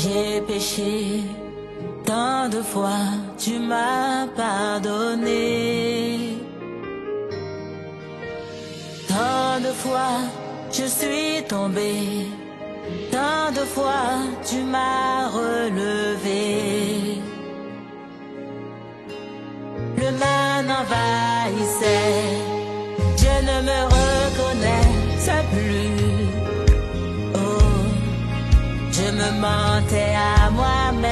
J'ai péché tant de fois, tu m'as pardonné. Tant de fois, je suis tombé. Tant de fois, tu m'as relevé. Le mal m'envahissait, je ne me reconnaissais plus. Oh, je me mentais à moi-même,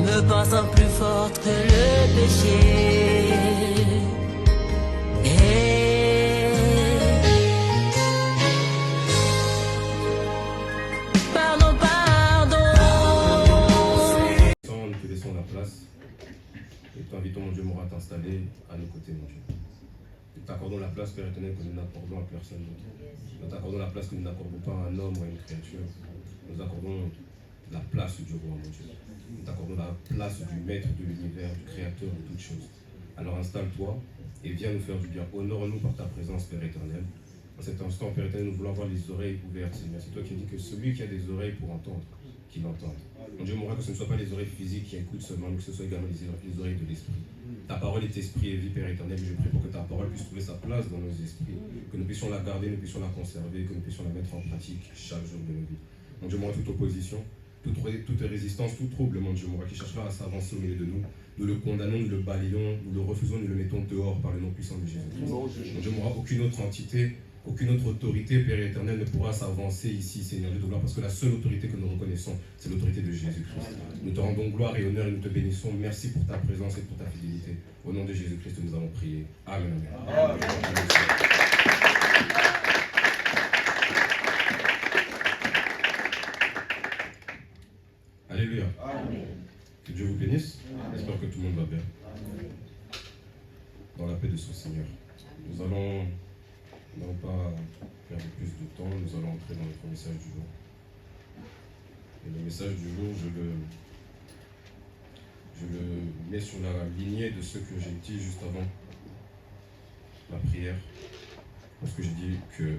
me pensant plus forte que le péché. Pardon, pardon. Nous te laissons la place et t'invitons, mon Dieu, à t'installer à nos côtés, mon Dieu. Nous t'accordons la place, Père éternel, que nous n'accordons à personne d'autre. Nous t'accordons la place que nous n'accordons pas à un homme ou à une créature. Nous accordons la place du roi, mon Dieu. Nous t'accordons la place du maître de l'univers, du créateur de toutes choses. Alors installe-toi et viens nous faire du bien. Honore-nous par ta présence, Père éternel. En cet instant, Père éternel, nous voulons avoir les oreilles ouvertes, Seigneur. C'est toi qui dis que celui qui a des oreilles pour entendre, qu'il entende. Mon Dieu, mon roi, que ce ne soit pas les oreilles physiques qui écoutent seulement, mais que ce soit également les oreilles de l'esprit. Ta parole est esprit et vie, Père éternel. Je prie pour que ta parole puisse trouver sa place dans nos esprits, que nous puissions la garder, nous puissions la conserver, que nous puissions la mettre en pratique chaque jour de nos vies. Mon Dieu, mon roi, toute opposition, toute résistance, tout trouble, mon Dieu, mon roi, qui cherchera à s'avancer au milieu de nous, nous le condamnons, nous le balayons, nous le refusons, nous le mettons dehors par le nom puissant de Jésus-Christ. Mon Dieu, mon roi, aucune autre entité, aucune autre autorité, Père éternel, ne pourra s'avancer ici, Seigneur Dieu de gloire, parce que la seule autorité que nous reconnaissons, c'est l'autorité de Jésus-Christ. Nous te rendons gloire et honneur et nous te bénissons. Merci pour ta présence et pour ta fidélité. Au nom de Jésus-Christ, nous avons prié. Amen. Amen. Alléluia. Amen. Que Dieu vous bénisse. J'espère que tout le monde va bien. Dans la paix de son Seigneur. Nous n'allons pas perdre plus de temps, nous allons entrer dans notre message du jour. Et le message du jour, je le mets sur la lignée de ce que j'ai dit juste avant la prière. Parce que j'ai dit que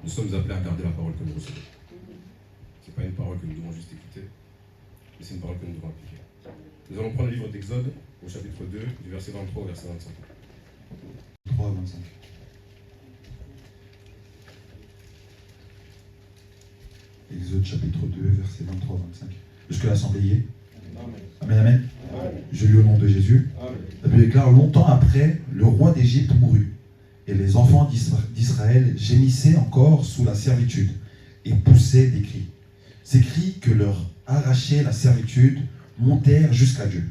nous sommes appelés à garder la parole que nous recevons. Ce n'est pas une parole que nous devons juste écouter, mais c'est une parole que nous devons appliquer. Nous allons prendre le livre d'Exode au chapitre 2, du verset 23 au verset 25. 3 à 25. Exode chapitre 2, verset 23 à 25. Jusque l'assemblée y est. Amen, amen. Je lis au nom de Jésus. La Bible déclare: longtemps après, le roi d'Égypte mourut, et les enfants d'Israël gémissaient encore sous la servitude et poussaient des cris. Ces cris que leur arrachait la servitude montèrent jusqu'à Dieu.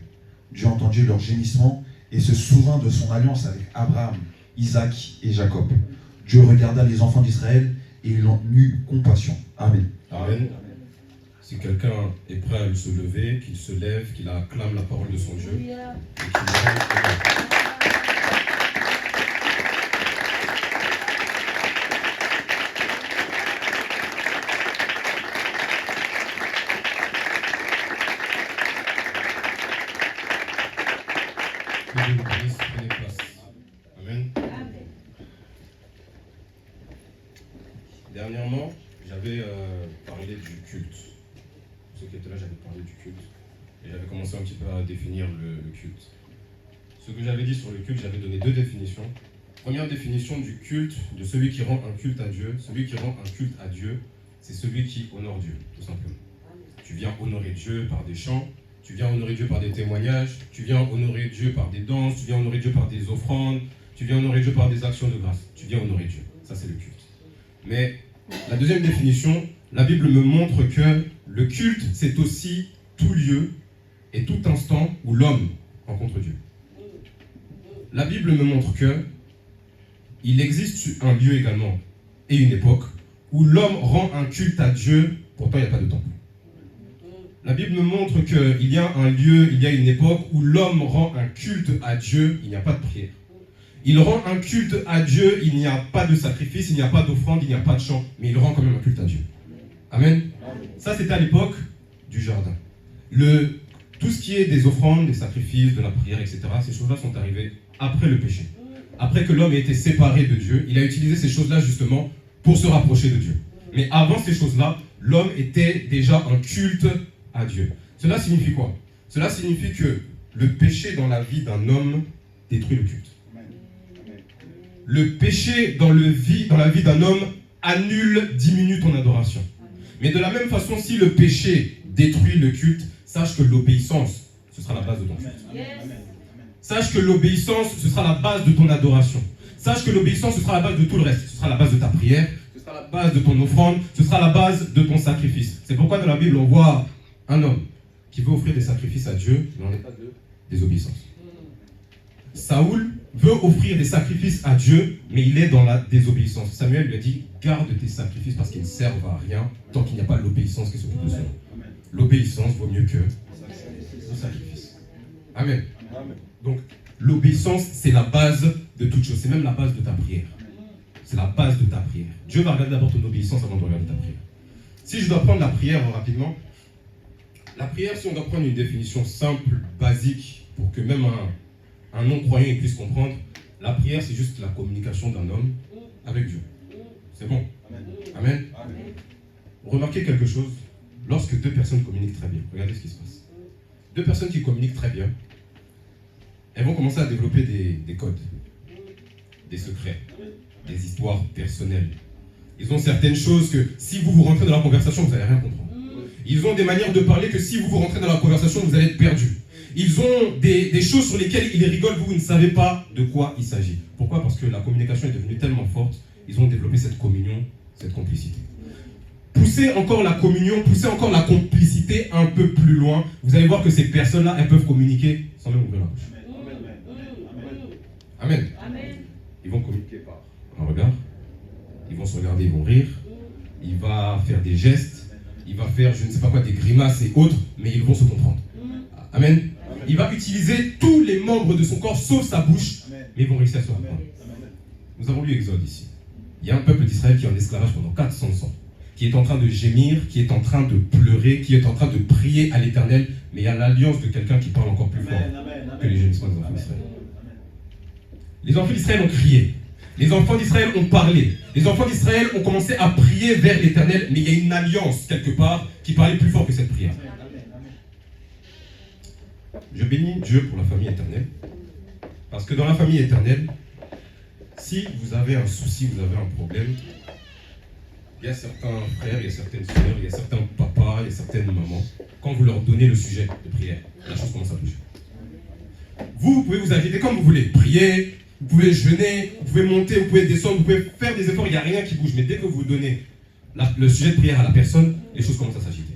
Dieu entendit leurs gémissements et se souvint de son alliance avec Abraham, Isaac et Jacob. Dieu regarda les enfants d'Israël et il en eut compassion. Amen. Amen. Si quelqu'un est prêt à se lever, qu'il se lève, qu'il acclame la parole de son Dieu. Et prenez place. Amen. Dernièrement, j'avais parlé du culte. Pour ceux qui étaient là, j'avais parlé du culte. Et j'avais commencé un petit peu à définir le culte. Ce que j'avais dit sur le culte, j'avais donné deux définitions. Première définition du culte, de celui qui rend un culte à Dieu. Celui qui rend un culte à Dieu, c'est celui qui honore Dieu, tout simplement. Tu viens honorer Dieu par des chants, tu viens honorer Dieu par des témoignages, tu viens honorer Dieu par des danses, tu viens honorer Dieu par des offrandes, tu viens honorer Dieu par des actions de grâce. Tu viens honorer Dieu. Ça, c'est le culte. Mais la deuxième définition, la Bible me montre que le culte, c'est aussi tout lieu et tout instant où l'homme rencontre Dieu. La Bible me montre que il existe un lieu également et une époque où l'homme rend un culte à Dieu, pourtant il n'y a pas de temple. La Bible me montre qu'il y a un lieu, il y a une époque où l'homme rend un culte à Dieu, il n'y a pas de prière. Il rend un culte à Dieu, il n'y a pas de sacrifice, il n'y a pas d'offrande, il n'y a pas de chant, mais il rend quand même un culte à Dieu. Amen. Ça, c'était à l'époque du jardin. Tout ce qui est des offrandes, des sacrifices, de la prière, etc., ces choses-là sont arrivées après le péché. Après que l'homme ait été séparé de Dieu, il a utilisé ces choses-là justement pour se rapprocher de Dieu. Mais avant ces choses-là, l'homme était déjà un culte à Dieu. Cela signifie quoi? Cela signifie que le péché dans la vie d'un homme détruit le culte. Le péché dans la vie d'un homme annule, diminue ton adoration. Mais de la même façon, si le péché détruit le culte, sache que l'obéissance, ce sera la base de ton culte. Sache que l'obéissance, ce sera la base de ton adoration. Sache que l'obéissance, ce sera la base de tout le reste. Ce sera la base de ta prière, ce sera la base de ton offrande, ce sera la base de ton sacrifice. C'est pourquoi dans la Bible, on voit un homme qui veut offrir des sacrifices à Dieu, mais en état de désobéissance. Saoul veut offrir des sacrifices à Dieu, mais il est dans la désobéissance. Samuel lui a dit, garde tes sacrifices parce qu'ils ne servent à rien tant qu'il n'y a pas l'obéissance qui s'occupe de cela. L'obéissance vaut mieux que le sacrifice. Amen. Donc, l'obéissance, c'est la base de toute chose. C'est même la base de ta prière. C'est la base de ta prière. Dieu va regarder d'abord ton obéissance avant de regarder ta prière. Si je dois prendre la prière rapidement, la prière, si on doit prendre une définition simple, basique, pour que même un non-croyant puisse comprendre, la prière, c'est juste la communication d'un homme avec Dieu. C'est bon. Amen. Remarquez quelque chose. Lorsque deux personnes communiquent très bien, regardez ce qui se passe. Deux personnes qui communiquent très bien, elles vont commencer à développer des codes, des secrets, des histoires personnelles. Ils ont certaines choses que si vous rentrez dans la conversation, vous n'allez rien comprendre. Ils ont des manières de parler que si vous rentrez dans la conversation, vous allez être perdu. Ils ont des choses sur lesquelles ils rigolent, vous ne savez pas de quoi il s'agit. Pourquoi? Parce que la communication est devenue tellement forte, ils ont développé cette communion, cette complicité. Poussez encore la communion, poussez encore la complicité un peu plus loin. Vous allez voir que ces personnes-là, elles peuvent communiquer sans même ouvrir la bouche. Amen. Ils vont communiquer par un regard, ils vont se regarder, ils vont rire, il va faire des gestes, il va faire je ne sais pas quoi, des grimaces et autres, mais ils vont se comprendre. Amen. Il va utiliser tous les membres de son corps, sauf sa bouche, mais ils vont réussir à se comprendre. Nous avons lu Exode ici. Il y a un peuple d'Israël qui est en esclavage pendant 400 ans, qui est en train de gémir, qui est en train de pleurer, qui est en train de prier à l'Éternel, mais il y a l'alliance de quelqu'un qui parle encore plus fort que les gémissements des enfants d'Israël. Les enfants d'Israël ont crié. Les enfants d'Israël ont parlé. Les enfants d'Israël ont commencé à prier vers l'Éternel, mais il y a une alliance quelque part qui parlait plus fort que cette prière. Je bénis Dieu pour la famille éternelle, parce que dans la famille éternelle, si vous avez un souci, vous avez un problème, il y a certains frères, il y a certaines sœurs, il y a certains papas, il y a certaines mamans, quand vous leur donnez le sujet de prière, la chose commence à bouger. Vous pouvez vous agiter comme vous voulez, prier, vous pouvez jeûner, vous pouvez monter, vous pouvez descendre, vous pouvez faire des efforts, il n'y a rien qui bouge. Mais dès que vous donnez le sujet de prière à la personne, les choses commencent à s'agiter.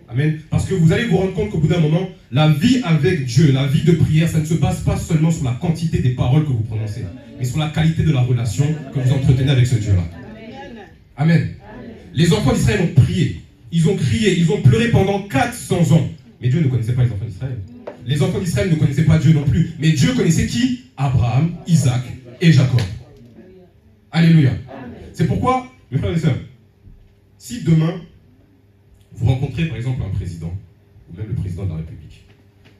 Amen. Parce que vous allez vous rendre compte qu'au bout d'un moment, la vie avec Dieu, la vie de prière, ça ne se base pas seulement sur la quantité des paroles que vous prononcez, mais sur la qualité de la relation que vous entretenez avec ce Dieu-là. Amen. Les enfants d'Israël ont prié, ils ont crié, ils ont pleuré pendant 400 ans. Mais Dieu ne connaissait pas les enfants d'Israël. Les enfants d'Israël ne connaissaient pas Dieu non plus. Mais Dieu connaissait qui? Abraham, Isaac et Jacob. Alléluia. C'est pourquoi, mes frères et sœurs, si demain, vous rencontrez par exemple un président, ou même le président de la République,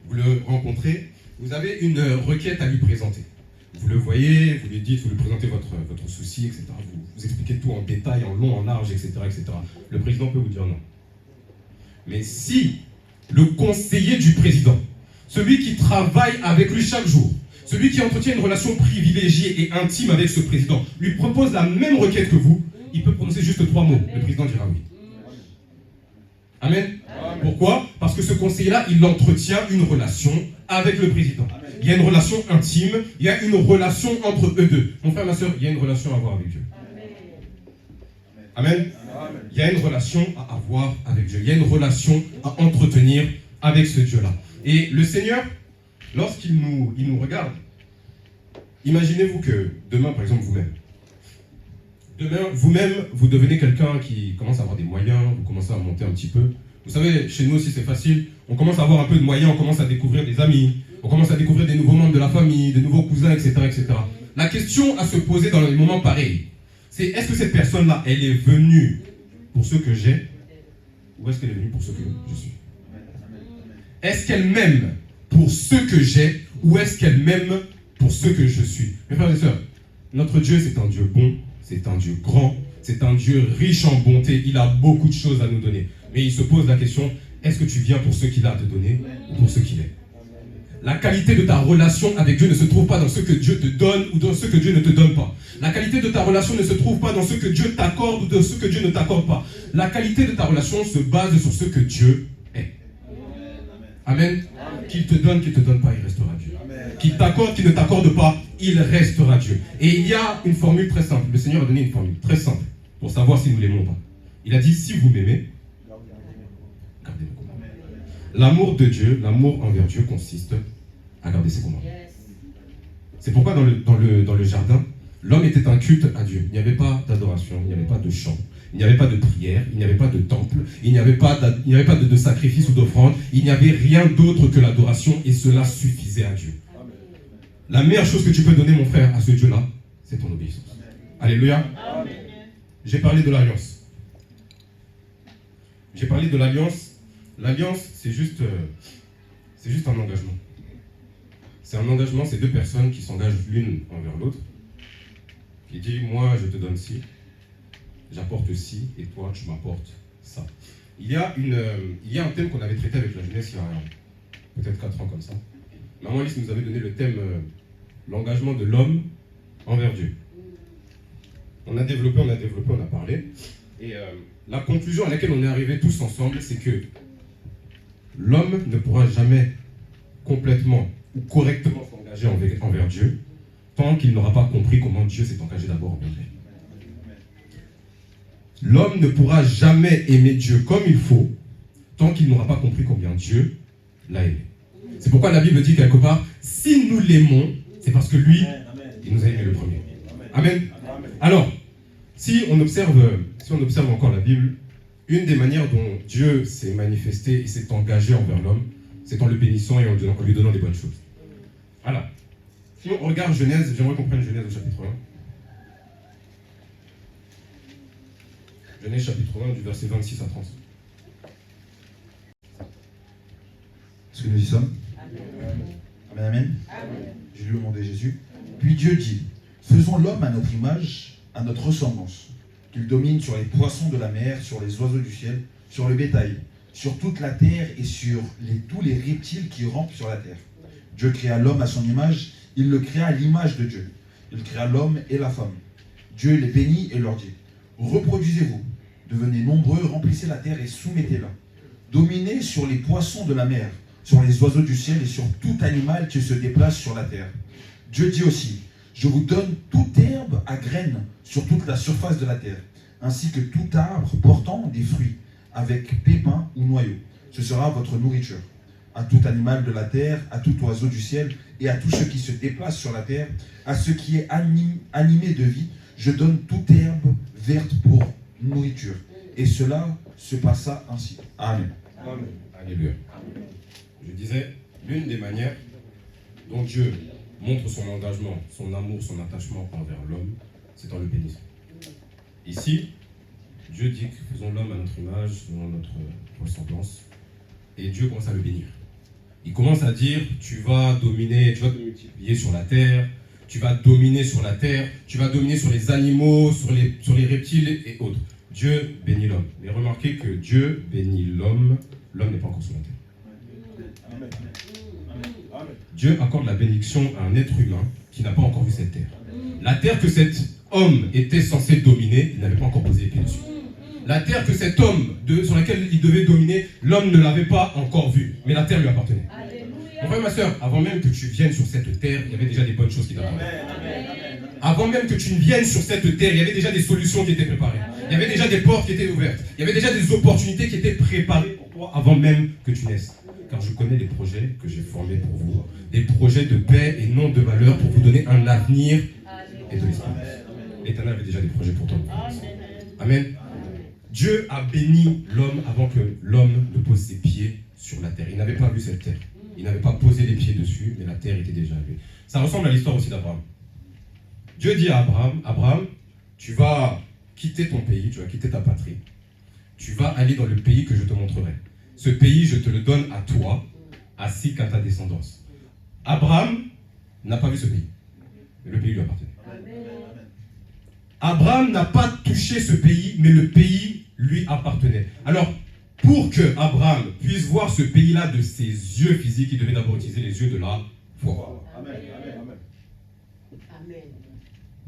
vous le rencontrez, vous avez une requête à lui présenter. Vous le voyez, vous lui dites, vous lui présentez votre souci, etc. Vous expliquez tout en détail, en long, en large, etc., etc. Le président peut vous dire non. Mais si le conseiller du président, celui qui travaille avec lui chaque jour, celui qui entretient une relation privilégiée et intime avec ce président, lui propose la même requête que vous, il peut prononcer juste 3 mots. Le président dira oui. Amen. Pourquoi? Parce que ce conseiller-là, il entretient une relation avec le président. Il y a une relation intime, il y a une relation entre eux deux. Mon frère, ma soeur, il y a une relation à avoir avec Dieu. Amen. Il y a une relation à avoir avec Dieu. Il y a une relation à entretenir avec ce Dieu-là. Et le Seigneur, lorsqu'il nous regarde, imaginez-vous que demain, par exemple, vous-même, vous devenez quelqu'un qui commence à avoir des moyens, vous commencez à monter un petit peu. Vous savez, chez nous aussi, c'est facile. On commence à avoir un peu de moyens, on commence à découvrir des amis, on commence à découvrir des nouveaux membres de la famille, des nouveaux cousins, etc., etc. La question à se poser dans les moments pareils, c'est est-ce que cette personne-là, elle est venue pour ce que j'ai, ou est-ce qu'elle est venue pour ce que je suis? Est-ce qu'elle m'aime pour ce que j'ai, ou est-ce qu'elle m'aime pour ce que je suis? Mes frères et sœurs, notre Dieu, c'est un Dieu bon, c'est un Dieu grand, C'est un Dieu riche en bonté. Il a beaucoup de choses à nous donner. Mais il se pose la question, est-ce que tu viens pour ce qu'il a à te donner ou pour ce qu'il est? La qualité de ta relation avec Dieu ne se trouve pas dans ce que Dieu te donne ou dans ce que Dieu ne te donne pas. La qualité de ta relation ne se trouve pas dans ce que Dieu t'accorde ou dans ce que Dieu ne t'accorde pas. La qualité de ta relation se base sur ce que Dieu est. Amen. Qu'il te donne pas, il restera Dieu. Qu'il t'accorde, qu'il ne t'accorde pas, il restera Dieu. Et il y a une formule très simple. Le Seigneur a donné une formule très simple pour savoir si nous l'aimons ou pas. Il a dit, si vous m'aimez, gardez mes commandements. L'amour de Dieu, l'amour envers Dieu consiste à garder ses commandements. C'est pourquoi dans le jardin, l'homme était un culte à Dieu. Il n'y avait pas d'adoration, il n'y avait pas de chant, il n'y avait pas de prière, il n'y avait pas de temple, il n'y avait pas de sacrifice ou d'offrande, il n'y avait rien d'autre que l'adoration et cela suffisait à Dieu. La meilleure chose que tu peux donner, mon frère, à ce Dieu-là, c'est ton obéissance. Alléluia. J'ai parlé de l'alliance. J'ai parlé de l'alliance. L'alliance, c'est juste un engagement. C'est un engagement, c'est deux personnes qui s'engagent l'une envers l'autre. Qui dit, moi, je te donne ci, j'apporte ci, et toi, tu m'apportes ça. Il y a un thème qu'on avait traité avec la jeunesse il y a peut-être 4 ans comme ça. Maman Alice nous avait donné le thème l'engagement de l'homme envers Dieu. On a développé, on a parlé. Et la conclusion à laquelle on est arrivé tous ensemble, c'est que l'homme ne pourra jamais complètement ou correctement s'engager envers Dieu tant qu'il n'aura pas compris comment Dieu s'est engagé d'abord envers lui. L'homme ne pourra jamais aimer Dieu comme il faut tant qu'il n'aura pas compris combien Dieu l'a aimé. C'est pourquoi la Bible dit quelque part, si nous l'aimons, c'est parce que lui, il nous a aimé le premier. Amen. Alors, si on observe encore la Bible, une des manières dont Dieu s'est manifesté et s'est engagé envers l'homme, c'est en le bénissant et en lui donnant des bonnes choses. Alors, si on regarde Genèse, j'aimerais qu'on prenne Genèse au chapitre 1. Genèse chapitre 1, du verset 26 à 30. Est-ce que nous y sommes? Amen, amen. Je lis au nom de Jésus. Puis Dieu dit, faisons l'homme à notre image, à notre ressemblance, qu'il domine sur les poissons de la mer, sur les oiseaux du ciel, sur le bétail, sur toute la terre et sur tous les reptiles qui rampent sur la terre. Dieu créa l'homme à son image, il le créa à l'image de Dieu. Il créa l'homme et la femme. Dieu les bénit et leur dit, reproduisez-vous, devenez nombreux, remplissez la terre et soumettez-la. Dominez sur les poissons de la mer, sur les oiseaux du ciel et sur tout animal qui se déplace sur la terre. Dieu dit aussi, je vous donne toute herbe à graines sur toute la surface de la terre, ainsi que tout arbre portant des fruits, avec pépins ou noyaux. Ce sera votre nourriture. À tout animal de la terre, à tout oiseau du ciel, et à tout ce qui se déplace sur la terre, à ce qui est animé de vie, je donne toute herbe verte pour nourriture. Et cela se passa ainsi. Amen. Amen. Alléluia. Je disais, l'une des manières dont Dieu montre son engagement, son amour, son attachement envers l'homme, c'est en le bénissant. Ici, Dieu dit que faisons l'homme à notre image, selon notre ressemblance, et Dieu commence à le bénir. Il commence à dire, tu vas dominer, tu vas te multiplier sur la terre, tu vas dominer sur la terre, tu vas dominer sur les animaux, sur les reptiles et autres. Dieu bénit l'homme. Mais remarquez que Dieu bénit l'homme, l'homme n'est pas encore sur la terre. Dieu accorde la bénédiction à un être humain qui n'a pas encore vu cette terre. La terre que cet homme était censé dominer, il n'avait pas encore posé les pieds dessus. La terre que cet homme, sur laquelle il devait dominer, l'homme ne l'avait pas encore vue, mais la terre lui appartenait. Mon frère, ma soeur, avant même que tu viennes sur cette terre, il y avait déjà des bonnes choses qui t'attendaient. Avant même que tu ne viennes sur cette terre, il y avait déjà des solutions qui étaient préparées. Il y avait déjà des portes qui étaient ouvertes. Il y avait déjà des opportunités qui étaient préparées pour toi avant même que tu naisses. Car je connais les projets que j'ai formés pour vous, des projets de paix et non de malheur pour vous donner un avenir et de l'espérance. L'Éternel avait déjà des projets pour toi. Amen. Dieu a béni l'homme avant que l'homme ne pose ses pieds sur la terre. Il n'avait pas vu cette terre. Il n'avait pas posé les pieds dessus, mais la terre était déjà à lui. Ça ressemble à l'histoire aussi d'Abraham. Dieu dit à Abraham, Abraham, tu vas quitter ton pays, tu vas quitter ta patrie. Tu vas aller dans le pays que je te montrerai. Ce pays, je te le donne à toi, ainsi qu'à ta descendance. Abraham n'a pas vu ce pays, mais le pays lui appartenait. Abraham n'a pas touché ce pays, mais le pays lui appartenait. Alors, pour que Abraham puisse voir ce pays-là de ses yeux physiques, il devait d'abord utiliser les yeux de la foi. Amen.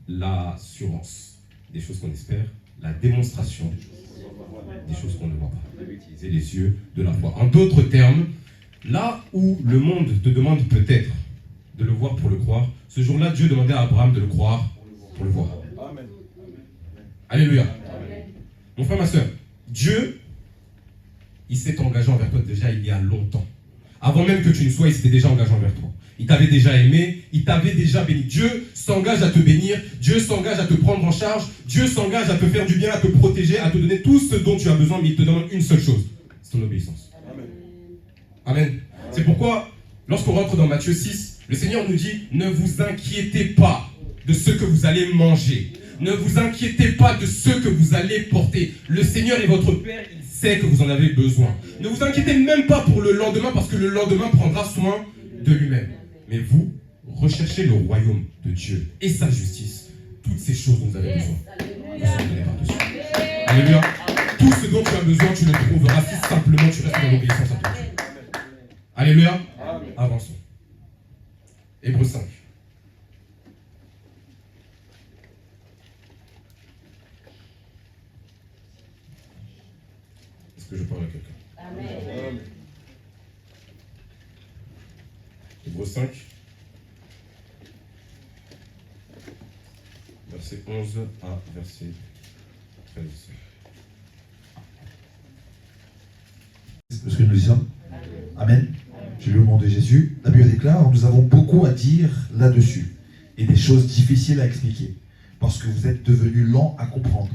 L'assurance des choses qu'on espère, la démonstration des choses qu'on ne voit pas. Il devait utiliser les yeux de la foi. En d'autres termes, là où le monde te demande peut-être de le voir pour le croire, ce jour-là, Dieu demandait à Abraham de le croire pour le voir. Amen. Alléluia. Mon frère, ma soeur, Dieu, il s'est engagé envers toi déjà il y a longtemps. Avant même que tu ne sois, il s'était déjà engagé envers toi. Il t'avait déjà aimé, il t'avait déjà béni. Dieu s'engage à te bénir, Dieu s'engage à te prendre en charge, Dieu s'engage à te faire du bien, à te protéger, à te donner tout ce dont tu as besoin, mais il te demande une seule chose, c'est ton obéissance. Amen. Amen. C'est pourquoi, lorsqu'on rentre dans Matthieu 6, le Seigneur nous dit, ne vous inquiétez pas de ce que vous allez manger. Ne vous inquiétez pas de ce que vous allez porter. Le Seigneur est votre Père, il sait que vous en avez besoin. Ne vous inquiétez même pas pour le lendemain, parce que le lendemain prendra soin de lui-même. Mais vous, recherchez le royaume de Dieu et sa justice. Toutes ces choses dont vous avez besoin, vous en donnez par-dessus. Alléluia. Tout ce dont tu as besoin, tu le trouveras si simplement tu restes dans l'obéissance à ton Dieu. Alléluia. Avançons. Hébreux 5. Est-ce que je parle à quelqu'un? Amen. Hébreux 5, verset 11 à verset 13. C'est ce que nous disons. Amen. Je lis au nom de Jésus. La Bible déclare, nous avons beaucoup à dire là-dessus et des choses difficiles à expliquer parce que vous êtes devenus lents à comprendre.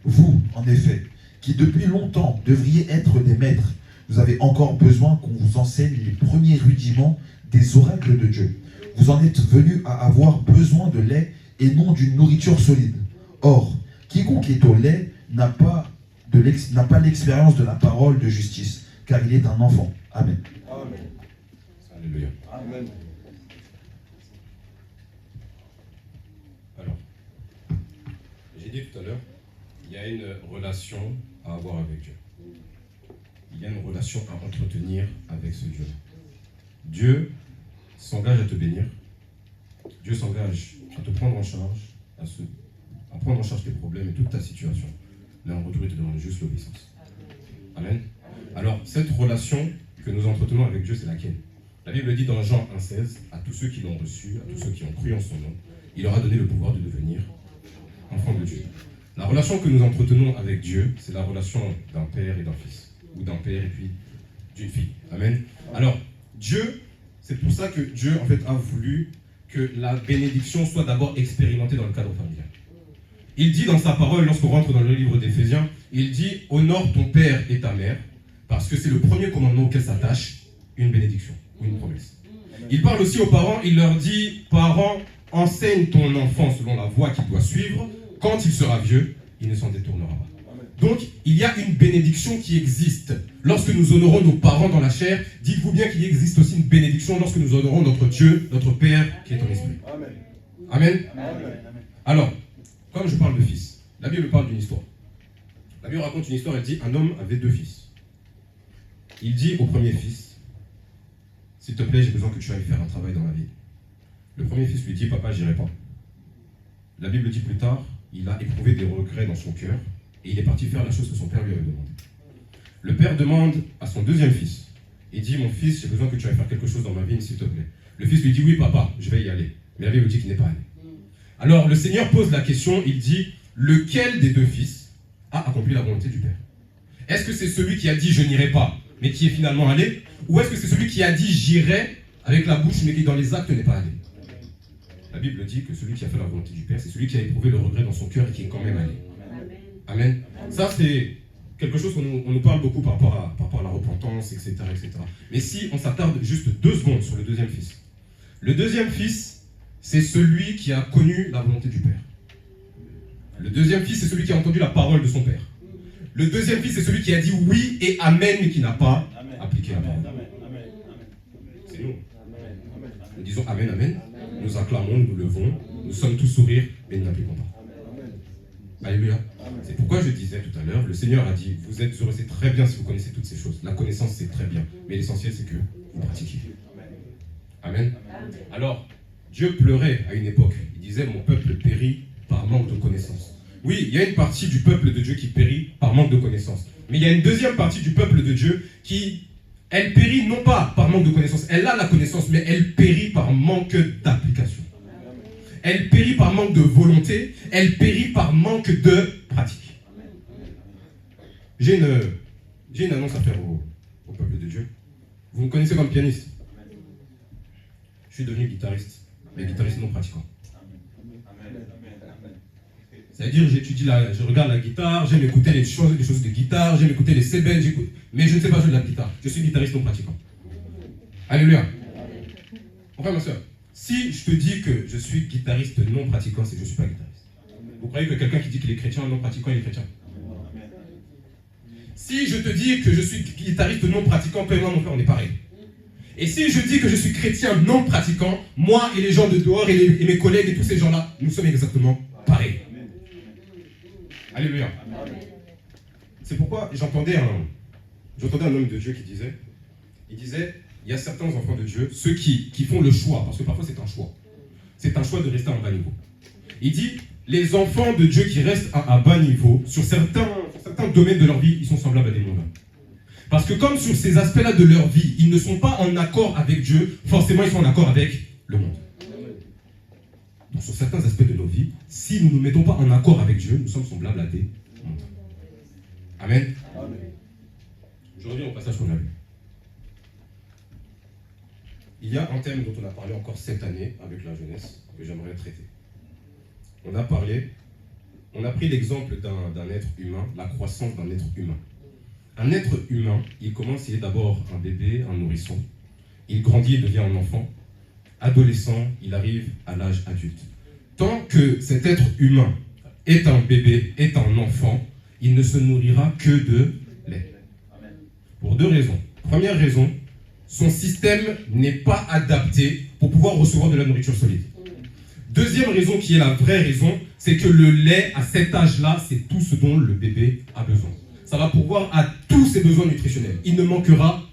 Vous, en effet, qui depuis longtemps devriez être des maîtres, vous avez encore besoin qu'on vous enseigne les premiers rudiments des oracles de Dieu. Vous en êtes venus à avoir besoin de lait et non d'une nourriture solide. Or, quiconque est au lait n'a pas l'expérience de la parole de justice, car il est un enfant. Amen. Amen. Alléluia. Amen. Alors, j'ai dit tout à l'heure, il y a une relation à avoir avec Dieu. Il y a une relation à entretenir avec ce Dieu. Dieu s'engage à te bénir. Dieu s'engage à te prendre en charge, à prendre en charge tes problèmes et toute ta situation. Mais en retour, il te demande juste l'obéissance. Amen. Alors, cette relation que nous entretenons avec Dieu, c'est laquelle? La Bible dit dans Jean 1,16, à tous ceux qui l'ont reçu, à tous ceux qui ont cru en son nom, il leur a donné le pouvoir de devenir enfants de Dieu. La relation que nous entretenons avec Dieu, c'est la relation d'un père et d'un fils, ou d'un père et puis d'une fille. Amen. Alors, Dieu, c'est pour ça que Dieu, en fait, a voulu que la bénédiction soit d'abord expérimentée dans le cadre familial. Il dit dans sa parole, lorsqu'on rentre dans le livre d'Éphésiens, il dit « Honore ton père et ta mère », parce que c'est le premier commandement auquel s'attache une bénédiction, ou une promesse. Il parle aussi aux parents, il leur dit « Parents, enseigne ton enfant selon la voie qu'il doit suivre, quand il sera vieux, il ne s'en détournera pas. » Donc, il y a une bénédiction qui existe. Lorsque nous honorons nos parents dans la chair, dites-vous bien qu'il existe aussi une bénédiction lorsque nous honorons notre Dieu, notre Père qui est en esprit. Amen. Amen. Amen. Alors, comme je parle de fils, la Bible parle d'une histoire. La Bible raconte une histoire, elle dit, un homme avait 2 fils. Il dit au premier fils, s'il te plaît, j'ai besoin que tu ailles faire un travail dans la ville. Le premier fils lui dit, papa, j'irai pas. La Bible dit plus tard, il a éprouvé des regrets dans son cœur et il est parti faire la chose que son père lui avait demandé. Le père demande à son deuxième fils, il dit, mon fils, j'ai besoin que tu ailles faire quelque chose dans ma ville, s'il te plaît. Le fils lui dit, oui, papa, je vais y aller. Mais la Bible dit qu'il n'est pas allé. Alors, le Seigneur pose la question, il dit, lequel des 2 fils a accompli la volonté du Père? Est-ce que c'est celui qui a dit, je n'irai pas, mais qui est finalement allé? Ou est-ce que c'est celui qui a dit, j'irai avec la bouche, mais qui dans les actes n'est pas allé? La Bible dit que celui qui a fait la volonté du Père, c'est celui qui a éprouvé le regret dans son cœur et qui est quand même allé. Amen. Ça, c'est quelque chose qu'on nous parle beaucoup par rapport à la repentance, etc., etc. Mais si on s'attarde juste 2 secondes sur le deuxième fils. Le deuxième fils, c'est celui qui a connu la volonté du Père. Le deuxième fils, c'est celui qui a entendu la parole de son Père. Le deuxième fils, c'est celui qui a dit oui et amen, mais qui n'a pas appliqué la parole. C'est nous. Nous disons amen, amen. Nous acclamons, nous nous levons, nous sommes tous sourires, mais nous n'appliquons pas. Alléluia. C'est pourquoi je disais tout à l'heure, le Seigneur a dit, vous êtes heureux, c'est très bien si vous connaissez toutes ces choses. La connaissance, c'est très bien. Mais l'essentiel, c'est que vous pratiquez. Amen. Alors, Dieu pleurait à une époque. Il disait, mon peuple périt par manque de connaissance. Oui, il y a une partie du peuple de Dieu qui périt par manque de connaissance. Mais il y a une deuxième partie du peuple de Dieu qui, elle périt non pas par manque de connaissance. Elle a la connaissance, mais elle périt par manque d'application. Elle périt par manque de volonté, elle périt par manque de pratique. J'ai une annonce à faire au peuple de Dieu. Vous me connaissez comme pianiste. Je suis devenu guitariste, mais guitariste non pratiquant. C'est-à-dire, je regarde la guitare, j'aime écouter les choses de guitare, j'aime écouter les C-bends, mais je ne sais pas jouer de la guitare. Je suis guitariste non pratiquant. Alléluia. Enfin, ma soeur, si je te dis que je suis guitariste non pratiquant, c'est que je ne suis pas guitariste. Vous croyez que quelqu'un qui dit qu'il est chrétien non pratiquant, il est chrétien? Si je te dis que je suis guitariste non pratiquant, toi et moi, mon frère, on est pareil. Et si je dis que je suis chrétien non pratiquant, moi et les gens de dehors et mes collègues et tous ces gens-là, nous sommes exactement pareils. Alléluia. C'est pourquoi j'entendais un homme de Dieu qui disait, il y a certains enfants de Dieu, ceux qui font le choix, parce que parfois c'est un choix. C'est un choix de rester à un bas niveau. Il dit, les enfants de Dieu qui restent à un bas niveau, sur certains domaines de leur vie, ils sont semblables à des mondains. Parce que comme sur ces aspects-là de leur vie, ils ne sont pas en accord avec Dieu, forcément ils sont en accord avec le monde. Donc sur certains aspects de nos vies, si nous ne nous mettons pas en accord avec Dieu, nous sommes semblables à des mondains. Amen. Amen. Je reviens au passage qu'on a lu. Il y a un thème dont on a parlé encore cette année avec la jeunesse que j'aimerais traiter. On a pris l'exemple d'un être humain, la croissance d'un être humain. Un être humain, il est d'abord un bébé, un nourrisson. Il grandit et devient un enfant. Adolescent, il arrive à l'âge adulte. Tant que cet être humain est un bébé, est un enfant, il ne se nourrira que de lait. Pour deux raisons. Première raison, son système n'est pas adapté pour pouvoir recevoir de la nourriture solide. Deuxième raison, qui est la vraie raison, c'est que le lait, à cet âge-là, c'est tout ce dont le bébé a besoin. Ça va pourvoir à tous ses besoins nutritionnels. Il ne manquera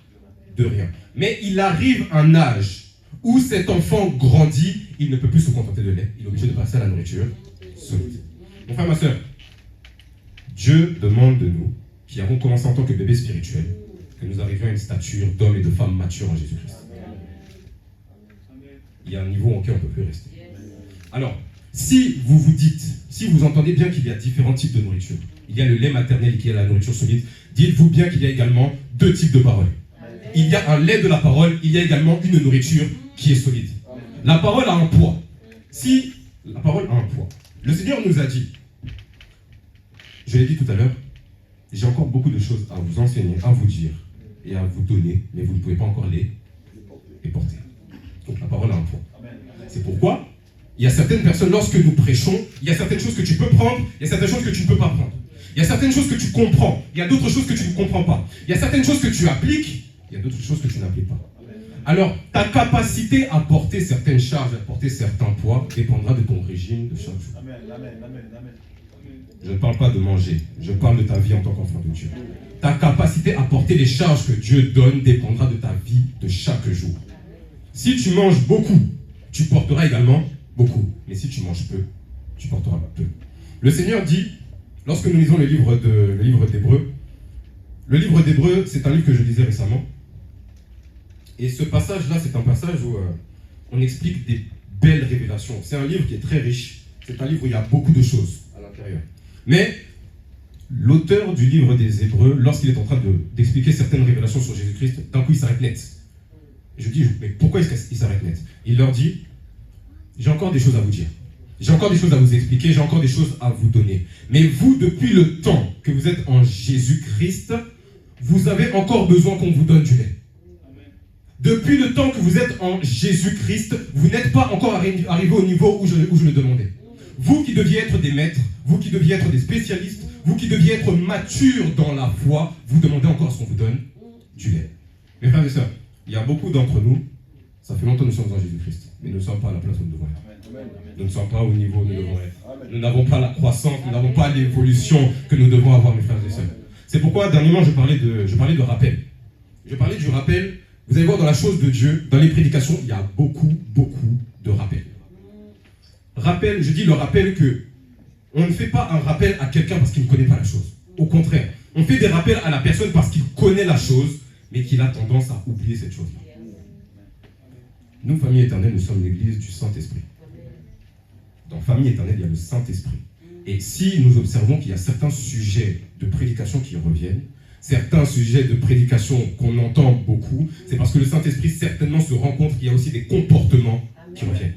de rien. Mais il arrive un âge où cet enfant grandit, il ne peut plus se contenter de lait. Il est obligé de passer à la nourriture solide. Mon frère, ma soeur, Dieu demande de nous, qui avons commencé en tant que bébés spirituels, que nous arrivions à une stature d'hommes et de femmes matures en Jésus-Christ. Il y a un niveau auquel on ne peut plus rester. Alors, si vous vous dites, si vous entendez bien qu'il y a différents types de nourriture, il y a le lait maternel qui est la nourriture solide, dites-vous bien qu'il y a également deux types de paroles. Il y a un lait de la parole, il y a également une nourriture qui est solide. La parole a un poids. Si la parole a un poids, le Seigneur nous a dit, je l'ai dit tout à l'heure, j'ai encore beaucoup de choses à vous enseigner, à vous dire et à vous donner, mais vous ne pouvez pas encore les porter. Donc la parole a un poids. C'est pourquoi il y a certaines personnes, lorsque nous prêchons, il y a certaines choses que tu peux prendre, il y a certaines choses que tu ne peux pas prendre. Il y a certaines choses que tu comprends, il y a d'autres choses que tu ne comprends pas. Il y a certaines choses que tu appliques, il y a d'autres choses que tu n'appliques pas. Alors, ta capacité à porter certaines charges, à porter certains poids, dépendra de ton régime de chaque jour. Amen, amen, amen, amen. Je ne parle pas de manger, je parle de ta vie en tant qu'enfant de Dieu. Ta capacité à porter les charges que Dieu donne dépendra de ta vie de chaque jour. Si tu manges beaucoup, tu porteras également beaucoup. Mais si tu manges peu, tu porteras peu. Le Seigneur dit, lorsque nous lisons le livre d'Hébreux, le livre d'Hébreux, c'est un livre que je lisais récemment. Et ce passage-là, c'est un passage où on explique des belles révélations. C'est un livre qui est très riche. C'est un livre où il y a beaucoup de choses à l'intérieur. Mais l'auteur du livre des Hébreux, lorsqu'il est en train d'expliquer certaines révélations sur Jésus-Christ, d'un coup il s'arrête net. Je dis, mais pourquoi est-ce qu'il s'arrête net? Il leur dit, j'ai encore des choses à vous dire. J'ai encore des choses à vous expliquer, j'ai encore des choses à vous donner. Mais vous, depuis le temps que vous êtes en Jésus-Christ, vous avez encore besoin qu'on vous donne du lait. Depuis le temps que vous êtes en Jésus-Christ, vous n'êtes pas encore arrivé au niveau où je le demandais. Vous qui deviez être des maîtres, vous qui deviez être des spécialistes, vous qui deviez être matures dans la foi, vous demandez encore à ce qu'on vous donne du lait. Mes frères et sœurs, il y a beaucoup d'entre nous Ça fait longtemps que nous sommes en Jésus-Christ, mais nous ne sommes pas à la place où nous devons être. Nous ne sommes pas au niveau où nous devons être. Nous n'avons pas la croissance, nous n'avons pas l'évolution que nous devons avoir, mes frères et sœurs. C'est pourquoi, dernièrement, je parlais de rappel. Je parlais du rappel. Vous allez voir, dans la chose de Dieu, dans les prédications, il y a beaucoup de rappels. Rappel, je dis le rappel que on ne fait pas un rappel à quelqu'un parce qu'il ne connaît pas la chose. Au contraire, on fait des rappels à la personne parce qu'il connaît la chose, mais qu'il a tendance à oublier cette chose-là. Nous, famille éternelle, nous sommes l'église du Saint-Esprit. Dans famille éternelle, il y a le Saint-Esprit. Et si nous observons qu'il y a certains sujets de prédication qui reviennent, certains sujets de prédication qu'on entend beaucoup, c'est parce que le Saint-Esprit certainement se rend compte qu'il y a aussi des comportements qui reviennent.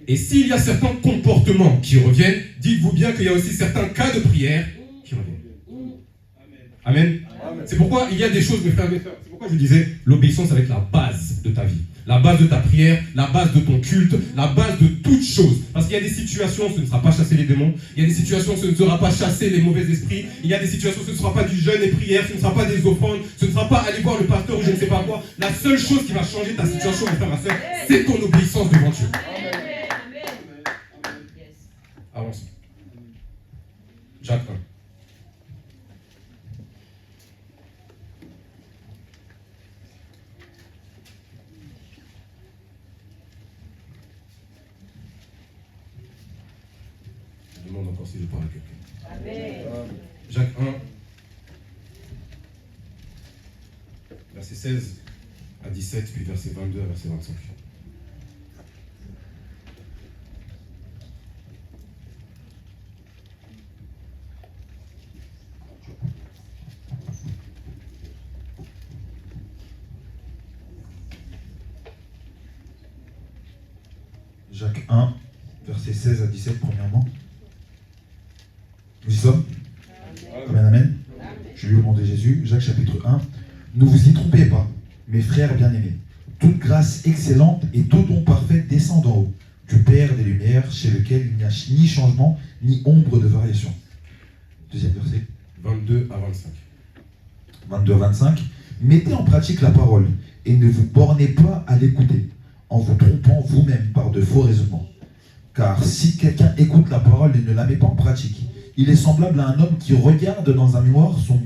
Et s'il y a certains comportements qui reviennent, dites-vous bien qu'il y a aussi certains cas de prière qui reviennent. Amen. C'est pourquoi il y a des choses, mes frères et mes sœurs. C'est pourquoi je disais, l'obéissance avec la base de ta vie. La base de ta prière, la base de ton culte, la base de toute chose. Parce qu'il y a des situations où ce ne sera pas chasser les démons. Il y a des situations où ce ne sera pas chasser les mauvais esprits. Il y a des situations où ce ne sera pas du jeûne et prière, ce ne sera pas des offrandes, ce ne sera pas aller voir le pasteur ou je ne sais pas quoi. La seule chose qui va changer ta situation, mes frères et mes sœurs, c'est ton obéissance devant Dieu. Avance. Jacques 1. Je demande encore si je parle à quelqu'un. Jacques 1, verset 16 à 17, puis verset 22 à verset 25. Jacques 1, verset 16 à 17, premièrement. Nous y sommes? Amen, amen. Je lis au nom de Jésus, Jacques chapitre 1. Ne vous y trompez pas, mes frères bien-aimés. Toute grâce excellente et tout don parfait descend d'en haut, du Père des Lumières, chez lequel il n'y a ni changement, ni ombre de variation. Deuxième verset. 22 à 25. 22 à 25. Mettez en pratique la parole et ne vous bornez pas à l'écouter, en vous trompant vous-même par de faux raisonnements. Car si quelqu'un écoute la parole et ne la met pas en pratique, il est semblable à un homme qui regarde dans un miroir son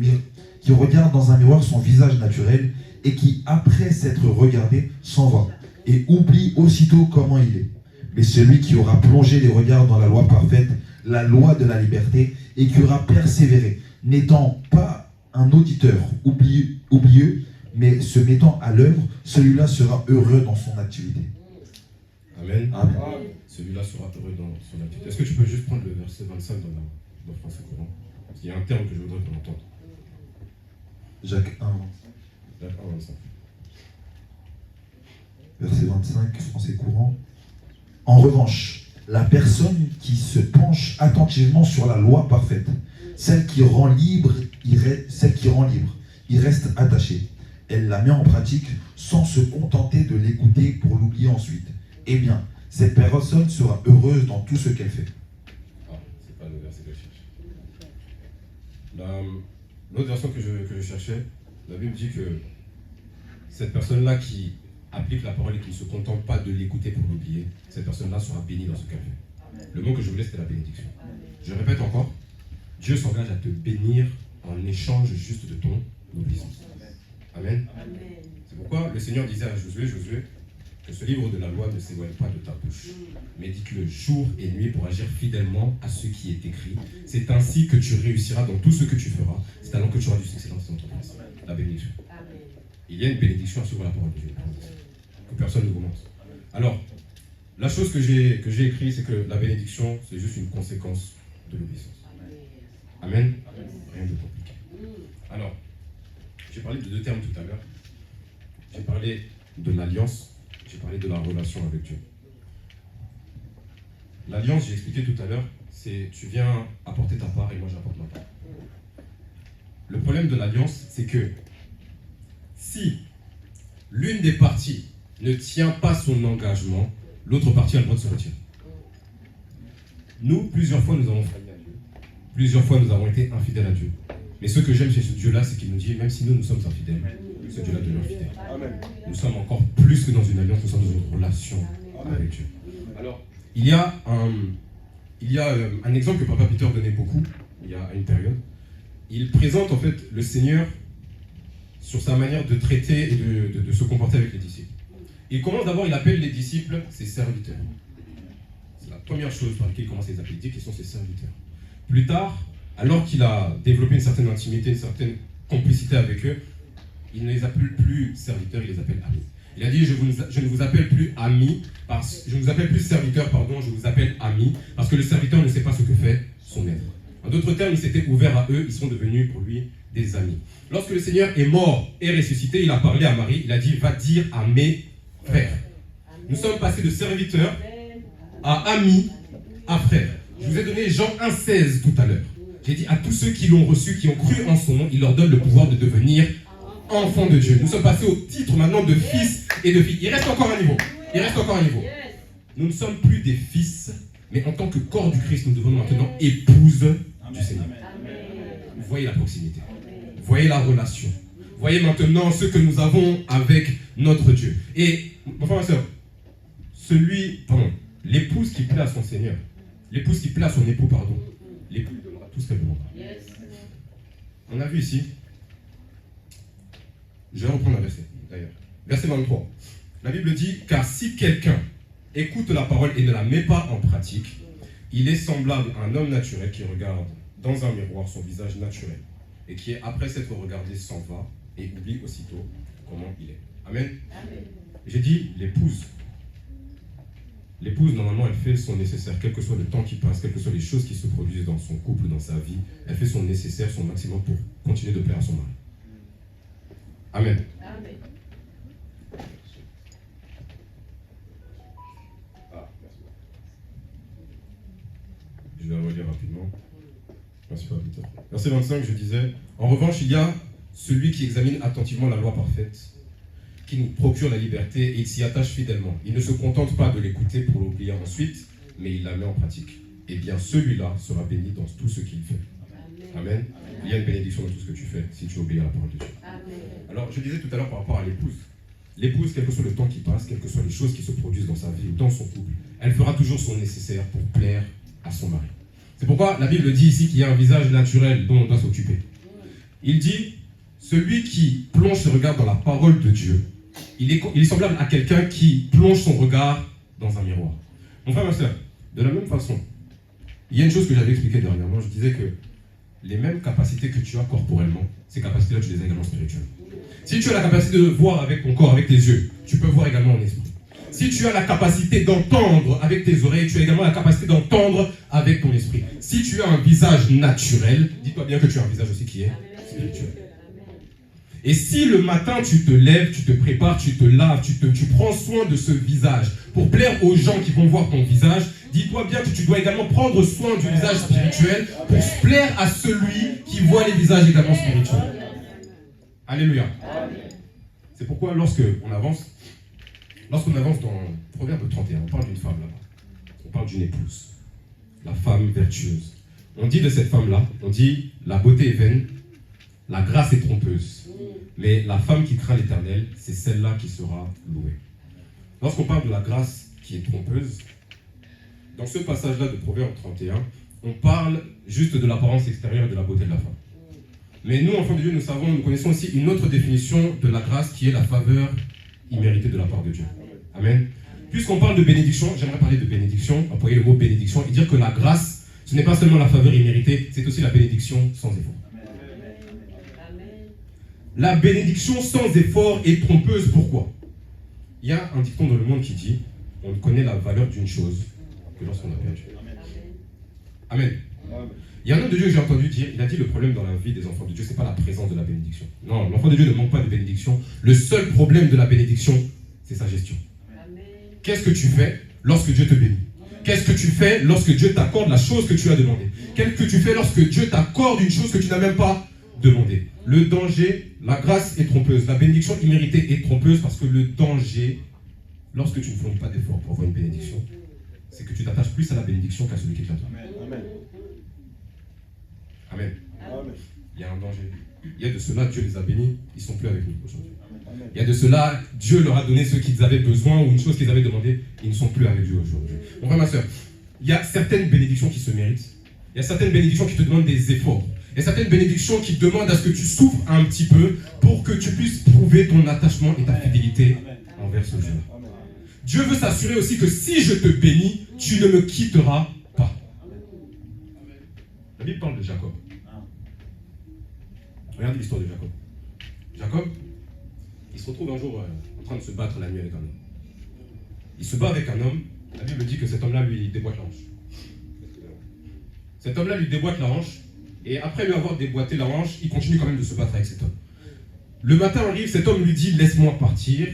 visage naturel et qui, après s'être regardé, s'en va et oublie aussitôt comment il est. Mais celui qui aura plongé les regards dans la loi parfaite, la loi de la liberté, et qui aura persévéré, n'étant pas un auditeur oublieux, mais se mettant à l'œuvre, celui-là sera heureux dans son activité. Amen. Amen. Celui-là sera heureux dans son activité. Est-ce que tu peux juste prendre le verset 25 dans le français courant? Parce qu'il y a un terme que je voudrais qu'on entende. Jacques 1, Jacques 1, 25. verset 25, français courant. En revanche, la personne qui se penche attentivement sur la loi parfaite, celle qui rend libre, il reste attaché. Elle la met en pratique sans se contenter de l'écouter pour l'oublier ensuite. Eh bien, cette personne sera heureuse dans tout ce qu'elle fait. Ah, c'est pas le verset que je cherche. L'autre version que je cherchais, la Bible dit que cette personne-là qui applique la parole et qui ne se contente pas de l'écouter pour l'oublier, cette personne-là sera bénie dans ce qu'elle fait. Le mot que je voulais, c'était la bénédiction. Je répète encore, Dieu s'engage à te bénir en échange juste de ton obéissance. Amen. C'est pourquoi le Seigneur disait à Josué, que ce livre de la loi ne s'éloigne pas de ta bouche. Médite-le jour et nuit pour agir fidèlement à ce qui est écrit. C'est ainsi que tu réussiras dans tout ce que tu feras. C'est alors que tu auras du succès dans ton entreprise. La bénédiction. Il y a une bénédiction à suivre la parole de Dieu. Que personne ne vous mente. Alors, la chose que j'ai écrit, c'est que la bénédiction, c'est juste une conséquence de l'obéissance. Amen. Rien de compliqué. Alors, j'ai parlé de deux termes tout à l'heure. J'ai parlé de l'alliance, j'ai parlé de la relation avec Dieu. L'alliance, j'ai expliqué tout à l'heure, c'est tu viens apporter ta part et moi j'apporte ma part. Le problème de l'alliance, c'est que si l'une des parties ne tient pas son engagement, l'autre partie a le droit de se retirer. Nous, plusieurs fois, nous avons failli à Dieu. Plusieurs fois, nous avons été infidèles à Dieu. Mais ce que j'aime chez ce Dieu-là, c'est qu'il nous dit, même si nous sommes infidèles, Ce Dieu-là demeure fidèle. Nous sommes encore plus que dans une alliance, nous sommes dans une relation avec Dieu. Alors, il y a un exemple que Papa Peter donnait beaucoup, il y a une période. Il présente en fait le Seigneur sur sa manière de traiter et de se comporter avec les disciples. Il commence d'abord, il appelle les disciples ses serviteurs. C'est la première chose par laquelle il commence à les appeler. Il dit qu'ils sont ses serviteurs. Plus tard, alors qu'il a développé une certaine intimité, une certaine complicité avec eux, il ne les appelle plus serviteurs, il les appelle amis. Il a dit, je ne vous appelle plus amis, je ne vous appelle plus serviteurs, pardon, je vous appelle amis, parce que le serviteur ne sait pas ce que fait son maître. En d'autres termes, il s'était ouvert à eux, ils sont devenus pour lui des amis. Lorsque le Seigneur est mort et ressuscité, il a parlé à Marie, il a dit, va dire à mes frères. Nous sommes passés de serviteurs à amis, à frères. Je vous ai donné Jean 1,16 tout à l'heure. J'ai dit à tous ceux qui l'ont reçu, qui ont cru en son nom, il leur donne le pouvoir de devenir enfants de Dieu. Nous sommes passés au titre maintenant de fils et de filles. Il reste encore un niveau. Il reste encore un niveau. Nous ne sommes plus des fils, mais en tant que corps du Christ, nous devenons maintenant épouses du Seigneur. Vous voyez la proximité. Vous voyez la relation. Vous voyez maintenant ce que nous avons avec notre Dieu. Et, mon frère, ma soeur, l'épouse qui plaît à son Seigneur, l'épouse qui plaît à son époux, pardon, l'époux lui donnera tout ce qu'elle demandera. On a vu ici, je vais reprendre un verset, d'ailleurs. Verset 23. La Bible dit, car si quelqu'un écoute la parole et ne la met pas en pratique, il est semblable à un homme naturel qui regarde dans un miroir son visage naturel et qui, après s'être regardé, s'en va et oublie aussitôt comment il est. Amen. J'ai dit l'épouse. L'épouse, normalement, elle fait son nécessaire, quel que soit le temps qui passe, quelles que soient les choses qui se produisent dans son couple, dans sa vie, elle fait son nécessaire, son maximum pour continuer de plaire à son mari. Amen. Amen. Merci. Je vais relire rapidement. Merci, Papa Peter. Verset 25, je disais, en revanche, il y a celui qui examine attentivement la loi parfaite, qui nous procure la liberté et il s'y attache fidèlement. Il ne se contente pas de l'écouter pour l'oublier ensuite, mais il la met en pratique. Eh bien, celui-là sera béni dans tout ce qu'il fait. Amen. Il y a une bénédiction dans tout ce que tu fais si tu obéis à la parole de Dieu. Amen. Alors, je disais tout à l'heure par rapport à l'épouse. L'épouse, quel que soit le temps qui passe, quelles que soient les choses qui se produisent dans sa vie ou dans son couple, elle fera toujours son nécessaire pour plaire à son mari. C'est pourquoi la Bible dit ici qu'il y a un visage naturel dont on doit s'occuper. Il dit, celui qui plonge ses regards dans la parole de Dieu, il est semblable à quelqu'un qui plonge son regard dans un miroir. Mon frère, ma soeur, de la même façon, il y a une chose que j'avais expliquée dernièrement, je disais que les mêmes capacités que tu as corporellement, ces capacités-là, tu les as également spirituelles. Si tu as la capacité de voir avec ton corps, avec tes yeux, tu peux voir également en esprit. Si tu as la capacité d'entendre avec tes oreilles, tu as également la capacité d'entendre avec ton esprit. Si tu as un visage naturel, dis-toi bien que tu as un visage aussi qui est spirituel. Et si le matin tu te lèves, tu te prépares, tu te laves, tu prends soin de ce visage pour plaire aux gens qui vont voir ton visage, dis-toi bien que tu dois également prendre soin du visage spirituel pour plaire à celui qui voit les visages également spirituels. Alléluia. C'est pourquoi lorsqu'on avance dans Proverbe 31, on parle d'une femme là-bas. On parle d'une épouse. La femme vertueuse. On dit de cette femme-là, on dit la beauté est vaine, la grâce est trompeuse. Mais la femme qui craint l'Éternel, c'est celle-là qui sera louée. Lorsqu'on parle de la grâce qui est trompeuse, dans ce passage-là de Proverbe 31, on parle juste de l'apparence extérieure et de la beauté de la femme. Mais nous, enfants de Dieu, nous connaissons aussi une autre définition de la grâce qui est la faveur imméritée de la part de Dieu. Amen. Puisqu'on parle de bénédiction, j'aimerais parler de bénédiction, employer le mot bénédiction et dire que la grâce, ce n'est pas seulement la faveur imméritée, c'est aussi la bénédiction sans effort. La bénédiction sans effort est trompeuse. Pourquoi? Il y a un dicton dans le monde qui dit on ne connaît la valeur d'une chose que lorsqu'on a perdu. Amen. Il y a un homme de Dieu que j'ai entendu dire, il a dit le problème dans la vie des enfants de Dieu, ce n'est pas la présence de la bénédiction. Non, l'enfant de Dieu ne manque pas de bénédiction. Le seul problème de la bénédiction, c'est sa gestion. Qu'est-ce que tu fais lorsque Dieu te bénit? Qu'est-ce que tu fais lorsque Dieu t'accorde la chose que tu as demandée? Qu'est-ce que tu fais lorsque Dieu t'accorde une chose que tu n'as même pas demandée? Le danger, la grâce est trompeuse. La bénédiction imméritée est trompeuse parce que le danger, lorsque tu ne fournis pas d'effort pour avoir une bénédiction, c'est que tu t'attaches plus à la bénédiction qu'à celui qui te la donne. Amen. Amen. Il y a un danger. Il y a de cela, Dieu les a bénis, ils ne sont plus avec nous aujourd'hui. Il y a de cela, Dieu leur a donné ce qu'ils avaient besoin ou une chose qu'ils avaient demandé. Ils ne sont plus avec Dieu aujourd'hui. Mon frère, ma soeur, il y a certaines bénédictions qui se méritent. Il y a certaines bénédictions qui te demandent des efforts. Il y a certaines bénédictions qui demandent à ce que tu souffres un petit peu pour que tu puisses prouver ton attachement et ta fidélité envers ce Dieu-là. Dieu veut s'assurer aussi que si je te bénis, tu ne me quitteras pas. La Bible parle de Jacob. Regardez l'histoire de Jacob. Jacob, il se retrouve un jour en train de se battre la nuit avec un homme. Il se bat avec un homme. La Bible dit que cet homme-là lui déboîte la hanche. Cet homme-là lui déboîte la hanche. Et après lui avoir déboîté la hanche, il continue quand même de se battre avec cet homme. Le matin arrive, cet homme lui dit « Laisse-moi partir ».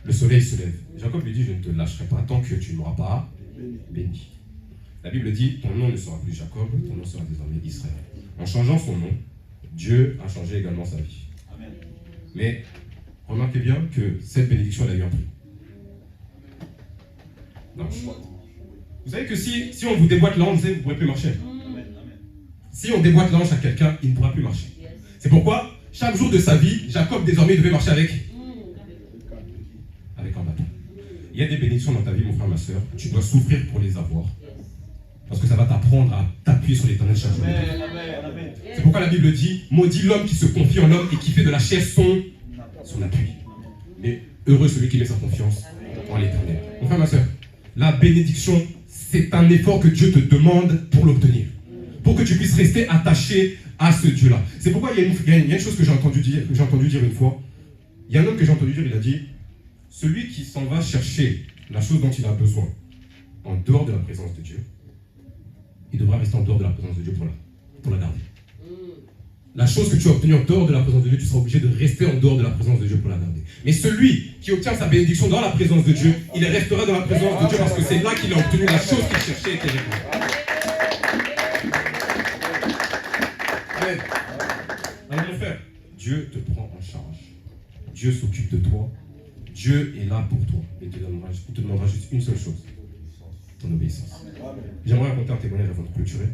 Le soleil se lève. Jacob lui dit « Je ne te lâcherai pas tant que tu ne m'auras pas béni ». La Bible dit « Ton nom ne sera plus Jacob, ton nom sera désormais Israël ». En changeant son nom, Dieu a changé également sa vie. Amen. Mais remarquez bien que cette bénédiction, elle a eu un prix. Non. Vous savez que si on vous déboîte la hanche, vous ne pourrez plus marcher. Si on déboîte la hanche à quelqu'un, il ne pourra plus marcher. C'est pourquoi, chaque jour de sa vie, Jacob désormais devait marcher avec un bâton. Il y a des bénédictions dans ta vie, mon frère, ma soeur. Tu dois souffrir pour les avoir. Parce que ça va t'apprendre à t'appuyer sur l'Éternel chaque jour. C'est pourquoi la Bible dit « Maudit l'homme qui se confie en l'homme et qui fait de la chair son appui. » Mais heureux celui qui met sa confiance en l'Éternel. Mon frère, ma soeur, la bénédiction, c'est un effort que Dieu te demande pour l'obtenir. Pour que tu puisses rester attaché à ce Dieu-là. C'est pourquoi il y a une chose que j'ai entendu dire une fois. Il y a un homme que j'ai entendu dire, il a dit « Celui qui s'en va chercher la chose dont il a besoin en dehors de la présence de Dieu, il devra rester en dehors de la présence de Dieu pour la garder. La chose que tu as obtenue en dehors de la présence de Dieu, tu seras obligé de rester en dehors de la présence de Dieu pour la garder. Mais celui qui obtient sa bénédiction dans la présence de Dieu, il restera dans la présence de Dieu parce que c'est là qu'il a obtenu la chose qu'il cherchait et qu'il réclamait. Amen. Alors mon frère, Dieu te prend en charge. Dieu s'occupe de toi. Dieu est là pour toi. Et il te demandera juste une seule chose. Ton obéissance. J'aimerais raconter un témoignage avant de clôturer.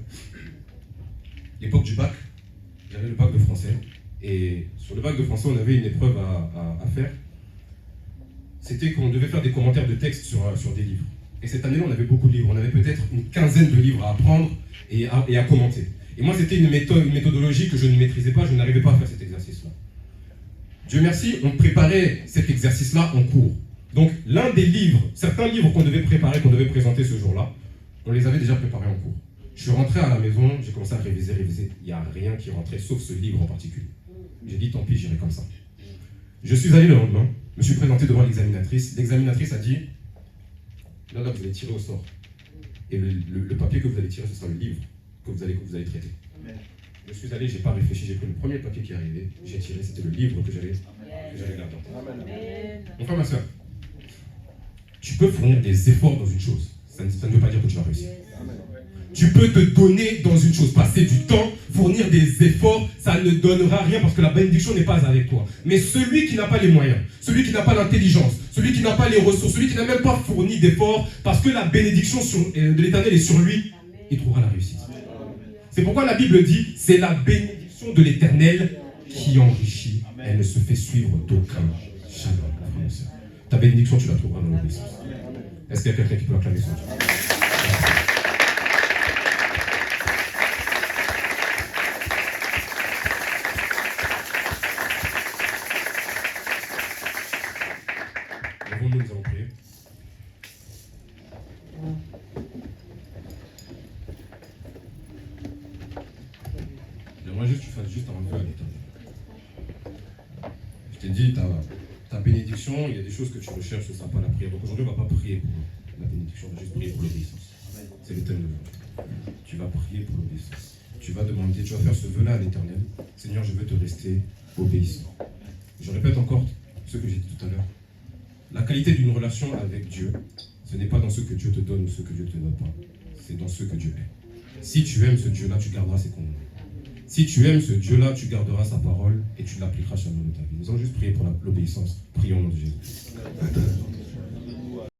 L'époque du bac, j'avais le bac de français. Et sur le bac de français, on avait une épreuve à faire. C'était qu'on devait faire des commentaires de texte sur des livres. Et cette année-là, on avait beaucoup de livres. On avait peut-être une quinzaine de livres à apprendre et à commenter. Et moi, c'était une méthodologie que je ne maîtrisais pas. Je n'arrivais pas à faire cet exercice-là. Dieu merci, on préparait cet exercice-là en cours. Donc, l'un des livres, certains livres qu'on devait préparer, qu'on devait présenter ce jour-là, on les avait déjà préparés en cours. Je suis rentré à la maison, j'ai commencé à réviser. Il n'y a rien qui rentrait, sauf ce livre en particulier. J'ai dit, tant pis, j'irai comme ça. Je suis allé le lendemain, me suis présenté devant l'examinatrice. L'examinatrice a dit, là, vous allez tirer au sort. Et le papier que vous allez tirer, ce sera le livre que vous allez traiter. Amen. Je suis allé, je n'ai pas réfléchi, j'ai pris le premier papier qui est arrivé, j'ai tiré, c'était le livre que j'avais gardé. Mon frère, ma soeur, tu peux fournir des efforts dans une chose, ça ne veut pas dire que tu vas réussir. Tu peux te donner dans une chose, passer du temps, fournir des efforts, ça ne donnera rien parce que la bénédiction n'est pas avec toi. Mais celui qui n'a pas les moyens, celui qui n'a pas l'intelligence, celui qui n'a pas les ressources, celui qui n'a même pas fourni d'efforts, parce que la bénédiction de l'Éternel est sur lui, il trouvera la réussite. C'est pourquoi la Bible dit, c'est la bénédiction de l'Éternel qui enrichit. Elle ne se fait suivre d'aucun chagrin. Ta bénédiction, tu la trouveras dans l'obéissance. Est-ce qu'il y a quelqu'un qui peut acclamer son Dieu? Nous allons prier. J'aimerais juste que tu fasses juste un vœu à l'Éternel. Je t'ai dit, ta bénédiction, il y a des choses que tu recherches, ce ne sera pas la prière. Donc aujourd'hui, on ne va pas prier pour la bénédiction, on va juste prier pour l'obéissance. C'est le thème de l'aujourd'hui. Tu vas prier pour l'obéissance. Tu vas demander, tu vas faire ce vœu-là à l'Éternel. Seigneur, je veux te rester obéissant. Je répète encore ce que j'ai dit tout à l'heure. La qualité d'une relation avec Dieu, ce n'est pas dans ce que Dieu te donne ou ce que Dieu ne te donne pas. C'est dans ce que Dieu est. Si tu aimes ce Dieu-là, tu garderas ses commandements. Si tu aimes ce Dieu-là, tu garderas sa parole et tu l'appliqueras chaque jour de ta vie. Nous allons juste prier pour l'obéissance. Prions au nom de Jésus.